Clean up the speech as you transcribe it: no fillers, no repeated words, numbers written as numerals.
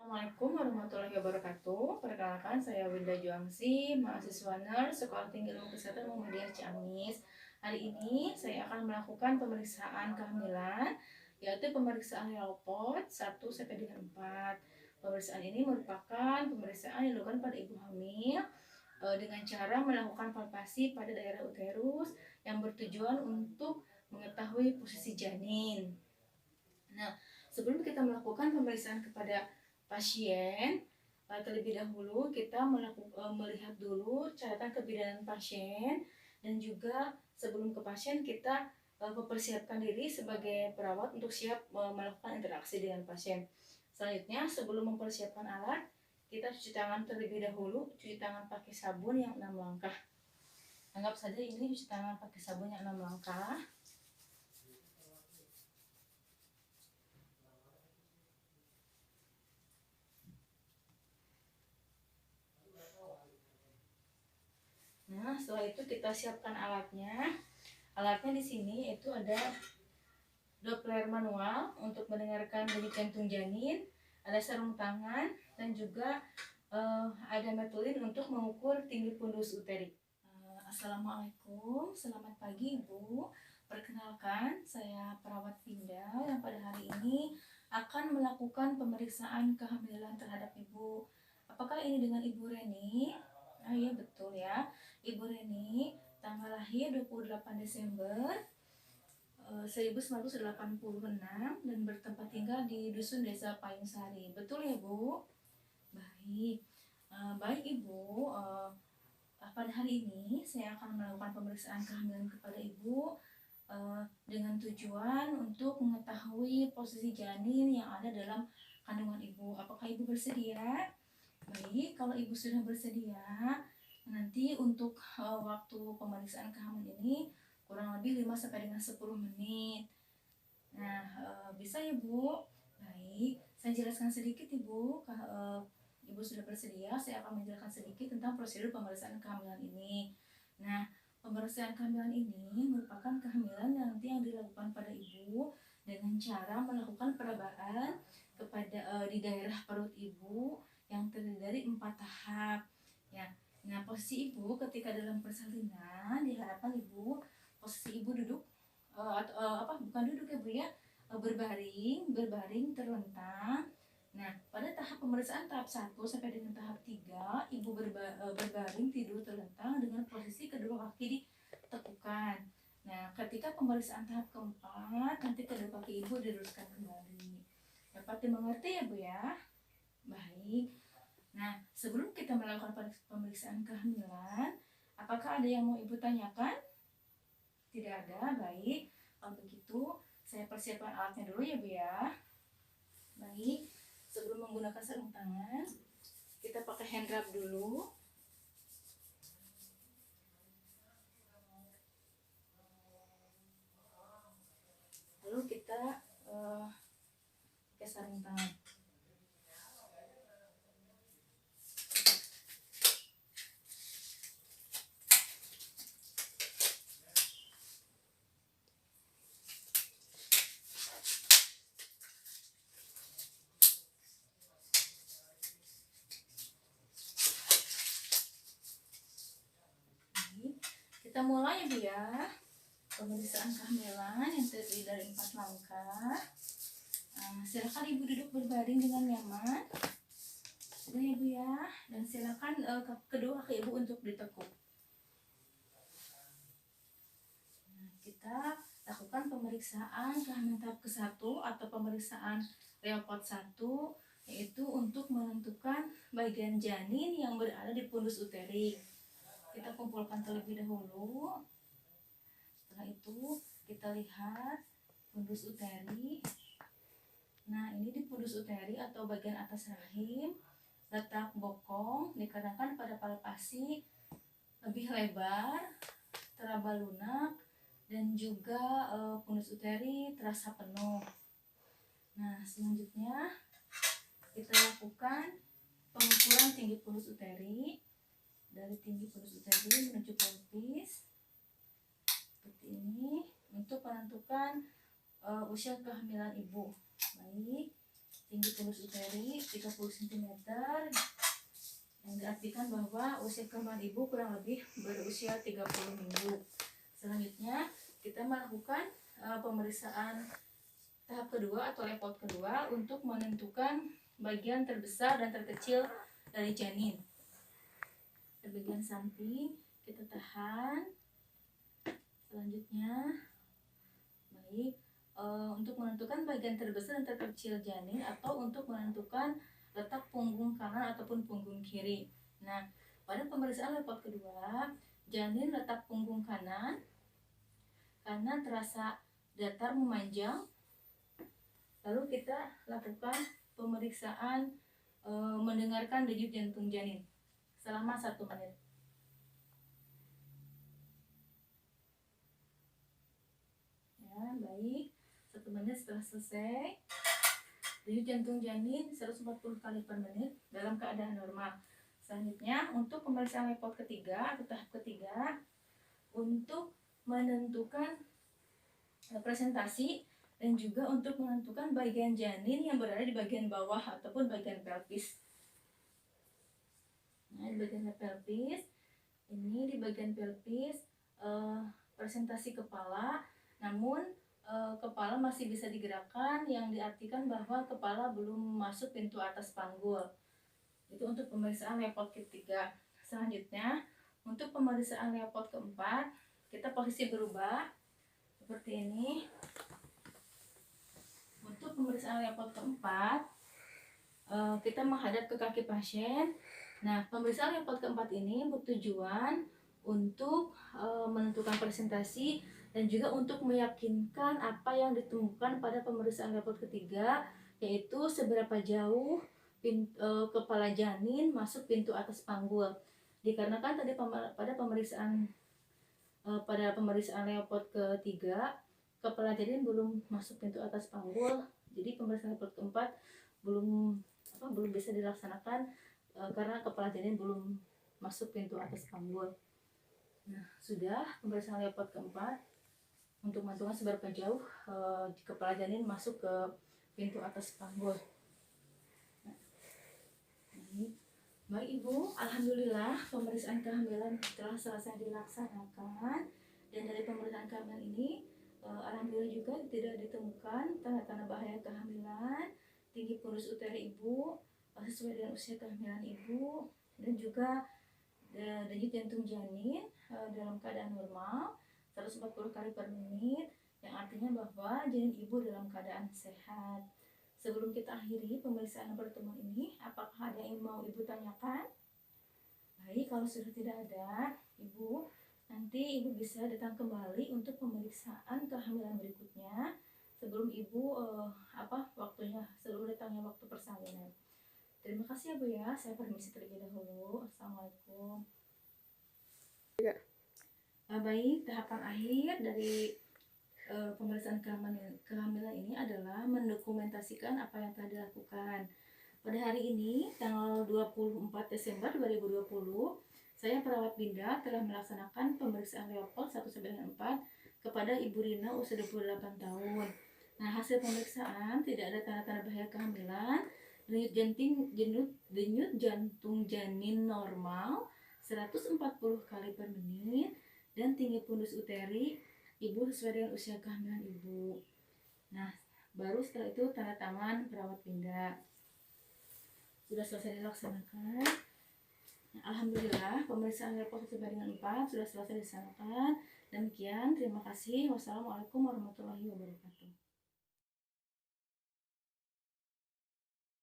Assalamualaikum warahmatullahi wabarakatuh. Perkenalkan, saya Winda Juangsi, mahasiswa NERS Sekolah Tinggi Ilmu Kesehatan Muhammadiyah Ciamis. Hari ini saya akan melakukan pemeriksaan kehamilan, yaitu pemeriksaan Relpot 1 sampai dengan 4. Pemeriksaan ini merupakan pemeriksaan yang dilakukan pada ibu hamil dengan cara melakukan palpasi pada daerah uterus yang bertujuan untuk mengetahui posisi janin. Nah, sebelum kita melakukan pemeriksaan kepada pasien, terlebih dahulu kita melihat dulu catatan kebidanan pasien, dan juga sebelum ke pasien kita mempersiapkan diri sebagai perawat untuk siap melakukan interaksi dengan pasien. Selanjutnya, sebelum mempersiapkan alat, kita cuci tangan terlebih dahulu. Cuci tangan pakai sabun yang 6 langkah. Anggap saja ini cuci tangan pakai sabun yang 6 langkah. Nah, setelah itu kita siapkan alatnya. Alatnya di sini itu ada Doppler manual untuk mendengarkan denyut jantung janin, ada sarung tangan, dan juga ada metulin untuk mengukur tinggi pundus uteri. Assalamualaikum, selamat pagi Ibu. Perkenalkan, saya perawat Winda yang pada hari ini akan melakukan pemeriksaan kehamilan terhadap Ibu. Apakah ini dengan Ibu Reni? Ah iya, betul ya. Ibu Reni, tanggal lahir 28 Desember 1986 dan bertempat tinggal di Dusun Desa Payung Sari. Betul ya, Bu? Baik. Baik Ibu, pada hari ini saya akan melakukan pemeriksaan kehamilan kepada Ibu dengan tujuan untuk mengetahui posisi janin yang ada dalam kandungan Ibu. Apakah Ibu bersedia? Baik, kalau Ibu sudah bersedia, nanti untuk waktu pemeriksaan kehamilan ini kurang lebih 5 sampai dengan 10 menit. Nah, bisa ya, Bu? Baik, saya jelaskan sedikit Ibu. Ibu sudah bersedia, saya akan menjelaskan sedikit tentang prosedur pemeriksaan kehamilan ini. Nah, pemeriksaan kehamilan ini merupakan kehamilan nanti yang dilakukan pada Ibu dengan cara melakukan perabaan kepada di daerah perut Ibu yang terdiri dari 4 tahap. Ya. Nah, posisi Ibu ketika dalam persalinan diharapkan Ibu posisi Ibu duduk bukan duduk ya Bu ya, berbaring terlentang. Nah, pada tahap pemeriksaan tahap 1 sampai dengan tahap 3, Ibu berbaring tidur terlentang dengan posisi kedua kaki ditekukan. Nah, ketika pemeriksaan tahap keempat, nanti kedua kaki Ibu diluruskan kembali. Dapat dimengerti ya Bu ya? Baik. Nah, sebelum kita melakukan pemeriksaan kehamilan, apakah ada yang mau Ibu tanyakan? Tidak ada, baik. Kalau begitu, saya persiapkan alatnya dulu ya Bu ya. Baik, sebelum menggunakan sarung tangan, kita pakai hand rub dulu. Lalu kita pakai sarung tangan. Kita mulai ya Bu ya, pemeriksaan kehamilan yang terdiri dari 4 langkah. Silakan Ibu duduk berbaring dengan nyaman. Sudah ya Bu ya, dan silakan kedua kaki Ibu untuk ditekuk. Nah, kita lakukan pemeriksaan kehamilan tahap ke-1 atau pemeriksaan Relpot 1, yaitu untuk menentukan bagian janin yang berada di pundus uteri. Kita kumpulkan terlebih dahulu. Setelah itu kita lihat pundus uteri. Nah, ini di pundus uteri atau bagian atas rahim, letak bokong dikarenakan pada palpasi lebih lebar, teraba lunak, dan juga pundus uteri terasa penuh. Nah, selanjutnya kita lakukan pengukuran tinggi pundus uteri. Dari tinggi pundus uteri menuju pelvis seperti ini untuk menentukan usia kehamilan Ibu. Baik, tinggi pundus uteri 30 cm, yang diartikan bahwa usia kehamilan ibu kurang lebih berusia 30 minggu. Selanjutnya kita melakukan pemeriksaan tahap kedua atau level kedua untuk menentukan bagian terbesar dan terkecil dari janin. Di bagian samping kita tahan. Selanjutnya, baik, untuk menentukan bagian terbesar dan terkecil janin atau untuk menentukan letak punggung kanan ataupun punggung kiri. Nah, pada pemeriksaan level kedua, janin letak punggung kanan terasa datar memanjang. Lalu kita lakukan pemeriksaan mendengarkan denyut jantung janin selama 1 menit. Ya, baik. 1 menit setelah selesai, denyut jantung janin 140 kali per menit dalam keadaan normal. Selanjutnya, untuk pemeriksaan level ketiga atau tahap ketiga, untuk menentukan presentasi dan juga untuk menentukan bagian janin yang berada di bagian bawah ataupun bagian pelvis. Nah, di bagian pelvis, ini di bagian pelvis presentasi kepala, namun kepala masih bisa digerakkan, yang diartikan bahwa kepala belum masuk pintu atas panggul. Itu untuk pemeriksaan level ketiga. Selanjutnya, untuk pemeriksaan level keempat, kita posisi berubah seperti ini. Untuk pemeriksaan level keempat, kita menghadap ke kaki pasien. Nah, pemeriksaan level keempat ini bertujuan untuk menentukan presentasi dan juga untuk meyakinkan apa yang ditemukan pada pemeriksaan level ketiga, yaitu seberapa jauh kepala janin masuk pintu atas panggul. Dikarenakan tadi pada pemeriksaan level ketiga, kepala janin belum masuk pintu atas panggul, jadi pemeriksaan level keempat belum bisa dilaksanakan karena kepala janin belum masuk pintu atas panggul. Nah, sudah pemeriksaan level keempat untuk menentukan seberapa jauh kepala janin masuk ke pintu atas panggul. Nah, baik Ibu, alhamdulillah pemeriksaan kehamilan telah selesai dilaksanakan, dan dari pemeriksaan kehamilan ini alhamdulillah juga tidak ditemukan tanda-tanda bahaya kehamilan, tinggi pundus uteri Ibu sesuai dengan usia kehamilan Ibu, dan juga denyut jantung janin dalam keadaan normal 140 kali per menit, yang artinya bahwa janin Ibu dalam keadaan sehat. Sebelum kita akhiri pemeriksaan pertemuan ini, apakah ada yang mau Ibu tanyakan? Baik, kalau sudah tidak ada, Ibu, nanti Ibu bisa datang kembali untuk pemeriksaan kehamilan berikutnya sebelum Ibu sebelum datangnya waktu persalinan. Terima kasih ya Bu ya, saya permisi terlebih dahulu. Assalamualaikum. Baik, tahapan akhir dari pemeriksaan kehamilan ini adalah mendokumentasikan apa yang telah dilakukan. Pada hari ini, tanggal 24 Desember 2020, saya perawat Binda telah melaksanakan pemeriksaan level 1-4 kepada Ibu Rina usia 28 tahun. Nah, hasil pemeriksaan tidak ada tanda-tanda bahaya kehamilan, denyut jantung janin normal 140 kali per menit, dan tinggi pundus uteri Ibu sesuai dengan usia kehamilan Ibu. Nah, baru setelah itu tanda tangan perawat Binda. Sudah selesai dilaksanakan. Nah, alhamdulillah pemeriksaan level 1-4 sudah selesai dilaksanakan. Demikian, terima kasih. Wassalamualaikum warahmatullahi wabarakatuh.